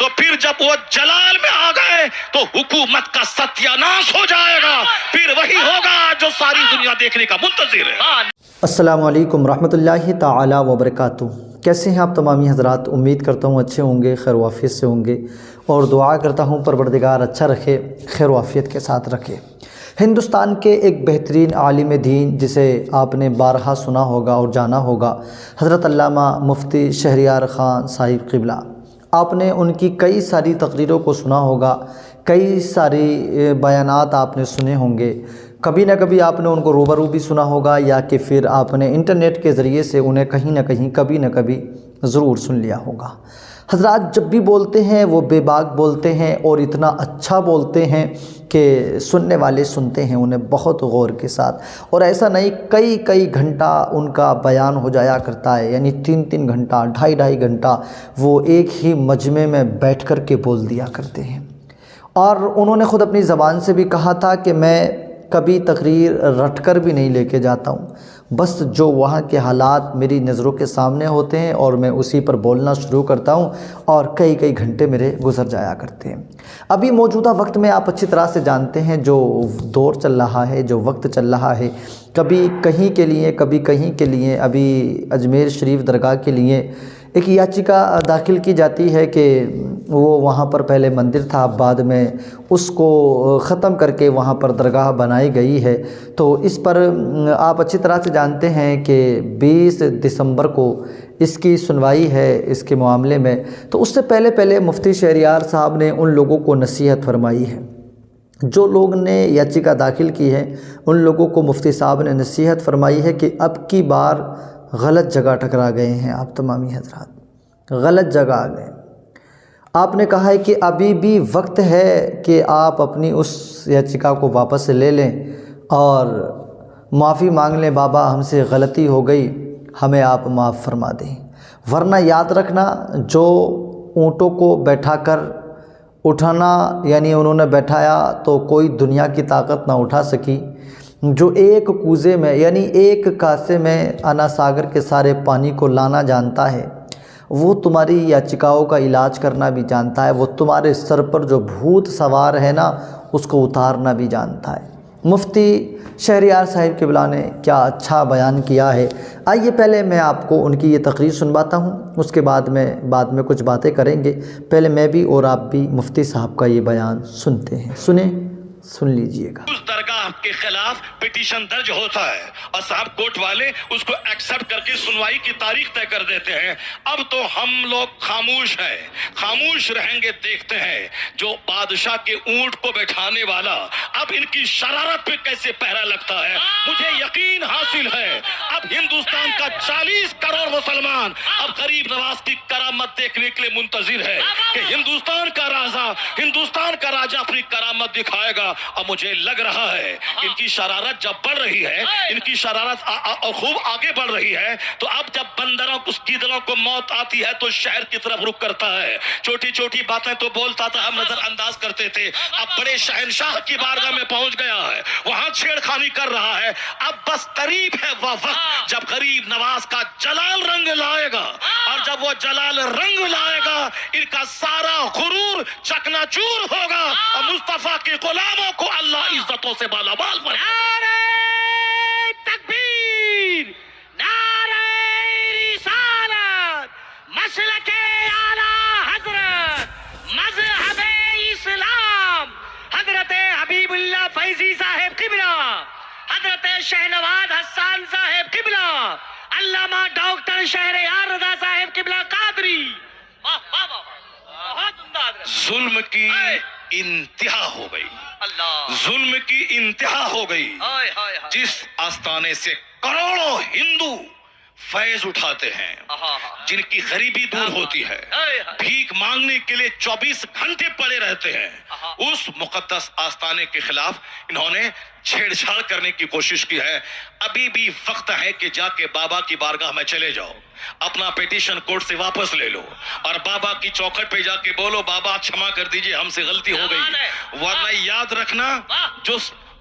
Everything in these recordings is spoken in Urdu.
تو پھر جب وہ جلال میں آ گئے تو حکومت کا ستیاناش ہو جائے گا، پھر وہی ہوگا جو ساری دنیا دیکھنے کا منتظر ہے۔ السلام علیکم ورحمۃ اللہ تعالی وبرکاتہ۔ کیسے ہیں آپ تمامی حضرات؟ امید کرتا ہوں اچھے ہوں گے، خیر و عافیت سے ہوں گے، اور دعا کرتا ہوں پروردگار اچھا رکھے، خیر و عافیت کے ساتھ رکھے۔ ہندوستان کے ایک بہترین عالم دین جسے آپ نے بارہا سنا ہوگا اور جانا ہوگا، حضرت علامہ مفتی شہریار خان صاحب قبلہ۔ آپ نے ان کی کئی ساری تقریروں کو سنا ہوگا، کئی ساری بیانات آپ نے سنے ہوں گے، کبھی نہ کبھی آپ نے ان کو روبرو بھی سنا ہوگا، یا کہ پھر آپ نے انٹرنیٹ کے ذریعے سے انہیں کہیں نہ کہیں کبھی نہ کبھی ضرور سن لیا ہوگا۔ حضرات جب بھی بولتے ہیں وہ بے باک بولتے ہیں، اور اتنا اچھا بولتے ہیں کہ سننے والے سنتے ہیں انہیں بہت غور کے ساتھ، اور ایسا نہیں کئی گھنٹہ ان کا بیان ہو جایا کرتا ہے، یعنی 3 گھنٹہ، ڈھائی گھنٹہ وہ ایک ہی مجمع میں بیٹھ کر کے بول دیا کرتے ہیں۔ اور انہوں نے خود اپنی زبان سے بھی کہا تھا کہ میں کبھی تقریر رٹ کر بھی نہیں لے کے جاتا ہوں، بس جو وہاں کے حالات میری نظروں کے سامنے ہوتے ہیں اور میں اسی پر بولنا شروع کرتا ہوں، اور کئی گھنٹے میرے گزر جایا کرتے ہیں۔ ابھی موجودہ وقت میں آپ اچھی طرح سے جانتے ہیں جو دور چل رہا ہے، جو وقت چل رہا ہے، کبھی کہیں کے لیے کبھی کہیں کے لیے۔ ابھی اجمیر شریف درگاہ کے لیے ایک یاچیکا داخل کی جاتی ہے کہ وہ وہاں پر پہلے مندر تھا، بعد میں اس کو ختم کر کے وہاں پر درگاہ بنائی گئی ہے، تو اس پر آپ اچھی طرح سے جانتے ہیں کہ 20 دسمبر کو اس کی سنوائی ہے اس کے معاملے میں۔ تو اس سے پہلے مفتی شہریار صاحب نے ان لوگوں کو نصیحت فرمائی ہے، جو لوگ نے یاچیکا داخل کی ہے ان لوگوں کو مفتی صاحب نے نصیحت فرمائی ہے کہ اب کی بار غلط جگہ ٹکرا گئے ہیں آپ تمامی حضرات، غلط جگہ آ گئے۔ آپ نے کہا ہے کہ ابھی بھی وقت ہے کہ آپ اپنی اس یاچیکا کو واپس لے لیں اور معافی مانگ لیں، بابا ہم سے غلطی ہو گئی، ہمیں آپ معاف فرما دیں، ورنہ یاد رکھنا جو اونٹوں کو بیٹھا کر اٹھانا، یعنی انہوں نے بیٹھایا تو کوئی دنیا کی طاقت نہ اٹھا سکی، جو ایک کوزے میں یعنی ایک کاسے میں انا ساگر کے سارے پانی کو لانا جانتا ہے، وہ تمہاری یاچیکاؤں کا علاج کرنا بھی جانتا ہے، وہ تمہارے سر پر جو بھوت سوار ہے نا اس کو اتارنا بھی جانتا ہے۔ مفتی شہریار صاحب قبلہ نے کیا اچھا بیان کیا ہے۔ آئیے پہلے میں آپ کو ان کی یہ تقریر سنواتا ہوں، اس کے بعد میں کچھ باتیں کریں گے۔ پہلے میں بھی اور آپ بھی مفتی صاحب کا یہ بیان سنتے ہیں، سن لیجئے گا۔ اس درگاہ کے خلاف پٹیشن درج ہوتا ہے اور صاحب کورٹ والے اس کو ایکسپٹ کر کے سنوائی کی تاریخ طے کر دیتے ہیں۔ اب تو ہم لوگ خاموش ہیں، خاموش رہیں گے، دیکھتے ہیں جو بادشاہ کے اونٹ کو بیٹھانے والا اب ان کی شرارت پہ کیسے پہرا لگتا ہے۔ مجھے یقین حاصل ہے اب ہندوستان کا 40 کروڑ مسلمان اب غریب نواز کی کرامت دیکھنے کے لیے منتظر ہے کہ ہندوستان کا راجا اپنی کرامت دکھائے گا۔ اور مجھے لگ رہا ہے ان کی شرارت جب بڑھ رہی ہے، ان کی شرارت خوب آگے بڑھ رہی ہے، تو اب جب بندروں کو گیدڑوں کو موت آتی ہے تو شہر کی طرف رخ کرتا ہے۔ چھوٹی باتیں تو بولتا تھا، ہم نظر انداز کرتے تھے، اب بڑے شہنشاہ کی بارگاہ میں پہنچ گیا ہے، وہاں چھیڑخانی کر رہا ہے۔ اب بس قریب ہے وہ وقت جب غریب نواز کا جلال رنگ لائے گا، اور جب وہ جلال رنگ لائے گا ان کا سارا غرور چکنا چور ہوگا، اور مصطفیٰ کے غلاموں کو اللہ عزتوں سے بالا بال بنائے۔ نعرہ تکبیر، نعرہ رسالت، مسلک اعلیٰ حضرت، مذہب اسلام، حضرت حبیب اللہ فیضی صاحب قبلہ، حضرت شہنواز حسان صاحب قبلہ، علامہ ڈاکٹر شہریار رضا صاحب قبلہ قادری۔ ظلم کی انتہا ہو گئی، ظلم کی انتہا ہو گئی۔ جس آستانے سے کروڑوں ہندو فیض اٹھاتے ہیں، جن کی غریبی دور ہوتی ہے، بھیک مانگنے کے لیے 24 گھنٹے پڑے رہتے ہیں، اس مقدس آستانے کے خلاف انہوں نے چھیڑ چھاڑ کرنے کی کوشش کی ہے۔ ابھی بھی وقت ہے کہ جا کے بابا کی بارگاہ میں چلے جاؤ، اپنا پیٹیشن کورٹ سے واپس لے لو، اور بابا کی چوکھٹ پہ جا کے بولو، بابا چھما کر دیجئے، ہم سے غلطی ہو گئی، ورنہ یاد رکھنا جو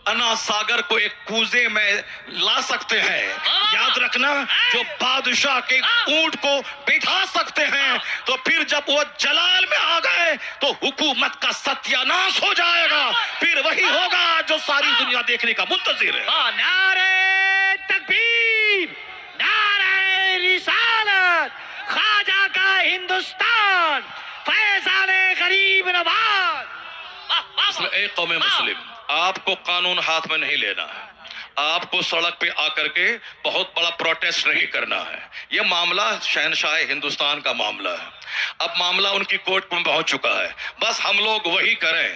انا ساگر کو ایک کوزے میں لا سکتے ہیں، یاد رکھنا جو بادشاہ کے اونٹ کو بیٹھا سکتے ہیں، تو پھر جب وہ جلال میں آ گئے تو حکومت کا ستیاناش ہو جائے گا، پھر وہی ہوگا جو ساری دنیا دیکھنے کا منتظر ہے۔ نعرہ تکبیر، نعرہ رسالت، خواجہ کا ہندوستان، فیضان غریب نواز۔ اے قوم مسلم، آپ کو قانون ہاتھ میں نہیں لینا ہے، آپ کو سڑک پہ آ کر کے بہت بڑا پروٹیسٹ نہیں کرنا ہے۔ یہ معاملہ شہنشاہ ہندوستان کا معاملہ ہے، اب معاملہ ان کی کورٹ میں پہنچ چکا ہے، بس ہم لوگ وہی کریں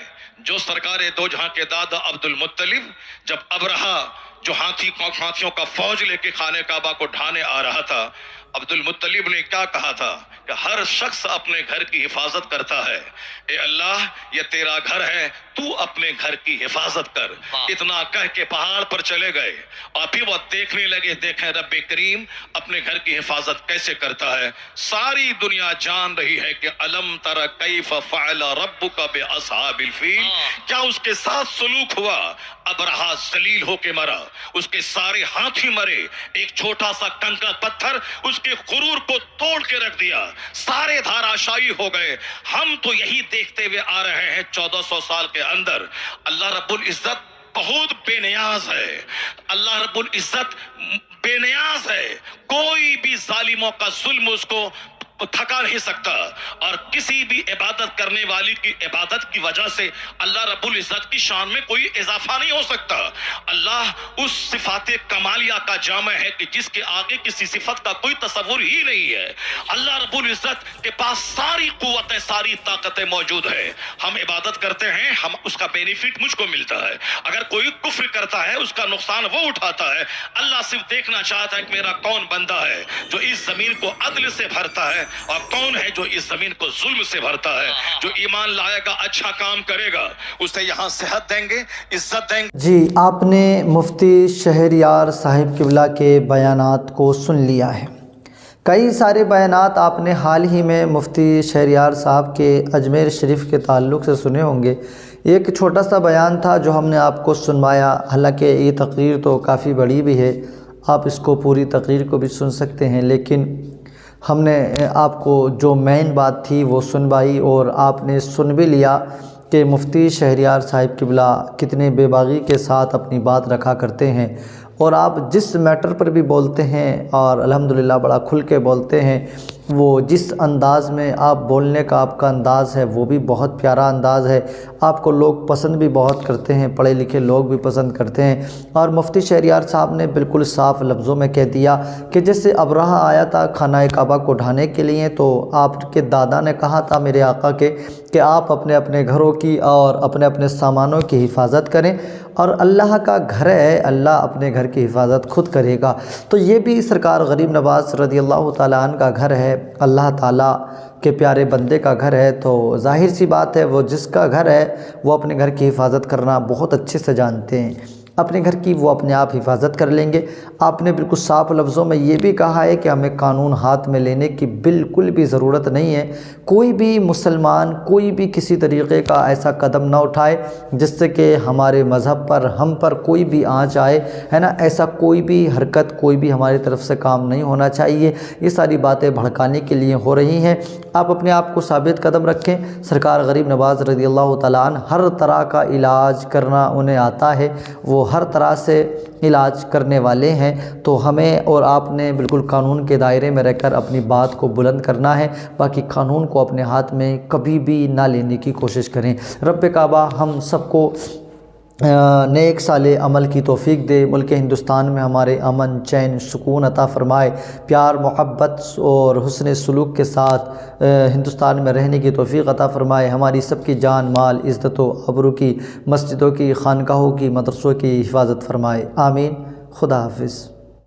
جو سرکار دو جہاں کے دادا عبد المطلب جب ابرہا جو ہاتھیوں کا فوج لے کے خانہ کعبہ کو ڈھانے آ رہا تھا، عبد المطلب نے کیا کہا تھا کہ ہر شخص اپنے گھر کی حفاظت کرتا ہے، اے اللہ یہ تیرا گھر ہے، تو اپنے گھر کی حفاظت کر۔ اتنا کہہ کے پہاڑ پر چلے گئے اور پھر وہ دیکھنے لگے، دیکھیں رب کریم اپنے گھر کی حفاظت کیسے کرتا ہے۔ ساری دنیا جان رہی ہے کہ الم تر کیف فعل ربک باصحاب الفیل، کیا اس کے ساتھ سلوک ہوا؟ ابرہا ذلیل ہو کے مرا، اس کے سارے ہاتھی مرے، ایک چھوٹا سا کنکر پتھر اس کے غرور کو توڑ کے رکھ دیا، سارے دھاراشائی ہو گئے۔ ہم تو یہی دیکھتے ہوئے آ رہے ہیں 1400 سال کے اندر، اللہ رب العزت بہت بے نیاز ہے، اللہ رب العزت بے نیاز ہے، کوئی بھی ظالموں کا ظلم اس کو تھکا نہیں سکتا، اور کسی بھی عبادت کرنے والی کی عبادت کی وجہ سے اللہ رب العزت کی شان میں کوئی اضافہ نہیں ہو سکتا۔ اللہ اس صفات کمالیہ کا جامع ہے کہ جس کے آگے کسی صفت کا کوئی تصور ہی نہیں ہے۔ اللہ رب العزت کے پاس ساری قوتیں، ساری طاقتیں موجود ہے، ہم عبادت کرتے ہیں، ہم اس کا بینیفٹ مجھ کو ملتا ہے، اگر کوئی کفر کرتا ہے اس کا نقصان وہ اٹھاتا ہے۔ اللہ صرف دیکھنا چاہتا ہے کہ میرا کون بندہ ہے جو اس زمین کو عدل سے بھرتا ہے، اور کون ہے جو اس زمین کو ظلم سے بھرتا ہے۔ جو ایمان لائے گا، اچھا کام کرے گا، اسے یہاں صحت دیں گے، عزت دیں گے۔ جی، آپ نے مفتی شہریار صاحب قبلہ کے بیانات کو سن لیا ہے۔ کئی سارے بیانات آپ نے حال ہی میں مفتی شہریار صاحب کے اجمیر شریف کے تعلق سے سنے ہوں گے۔ ایک چھوٹا سا بیان تھا جو ہم نے آپ کو سنوایا، حالانکہ یہ تقریر تو کافی بڑی بھی ہے، آپ اس کو پوری تقریر کو بھی سن سکتے ہیں، لیکن ہم نے آپ کو جو مین بات تھی وہ سنوائی، اور آپ نے سن بھی لیا کہ مفتی شہریار صاحب قبلہ کتنے بے باغی کے ساتھ اپنی بات رکھا کرتے ہیں، اور آپ جس میٹر پر بھی بولتے ہیں اور الحمدللہ بڑا کھل کے بولتے ہیں، وہ جس انداز میں آپ بولنے کا آپ کا انداز ہے وہ بھی بہت پیارا انداز ہے، آپ کو لوگ پسند بھی بہت کرتے ہیں، پڑھے لکھے لوگ بھی پسند کرتے ہیں۔ اور مفتی شہریار صاحب نے بالکل صاف لفظوں میں کہہ دیا کہ جیسے ابرہا آیا تھا خانہ کعبہ کو ڈھانے کے لیے، تو آپ کے دادا نے کہا تھا میرے آقا کے کہ آپ اپنے اپنے گھروں کی اور اپنے اپنے سامانوں کی حفاظت کریں، اور اللہ کا گھر ہے، اللہ اپنے گھر کی حفاظت خود کرے گا۔ تو یہ بھی سرکار غریب نواز رضی اللہ تعالیٰ عنہ کا گھر ہے، اللہ تعالیٰ کے پیارے بندے کا گھر ہے، تو ظاہر سی بات ہے وہ جس کا گھر ہے وہ اپنے گھر کی حفاظت کرنا بہت اچھے سے جانتے ہیں، اپنے گھر کی وہ اپنے آپ حفاظت کر لیں گے۔ آپ نے بالکل صاف لفظوں میں یہ بھی کہا ہے کہ ہمیں قانون ہاتھ میں لینے کی بالکل بھی ضرورت نہیں ہے، کوئی بھی مسلمان کوئی بھی کسی طریقے کا ایسا قدم نہ اٹھائے جس سے کہ ہمارے مذہب پر ہم پر کوئی بھی آنچ آئے، ہے نا، ایسا کوئی بھی حرکت کوئی بھی ہماری طرف سے کام نہیں ہونا چاہیے۔ یہ ساری باتیں بھڑکانے کے لیے ہو رہی ہیں، آپ اپنے آپ کو ثابت قدم رکھیں۔ سرکار غریب نواز رضی اللہ تعالیٰ عنہ ہر طرح کا علاج کرنا انہیں آتا ہے، وہ ہر طرح سے علاج کرنے والے ہیں، تو ہمیں اور آپ نے بالکل قانون کے دائرے میں رہ کر اپنی بات کو بلند کرنا ہے، باقی قانون کو اپنے ہاتھ میں کبھی بھی نہ لینے کی کوشش کریں۔ رب کعبہ ہم سب کو نیک صالح عمل کی توفیق دے، ملک ہندوستان میں ہمارے امن چین سکون عطا فرمائے، پیار محبت اور حسن سلوک کے ساتھ ہندوستان میں رہنے کی توفیق عطا فرمائے، ہماری سب کی جان مال عزت و آبرو کی، مسجدوں کی، خانقاہوں کی، مدرسوں کی حفاظت فرمائے، آمین۔ خدا حافظ۔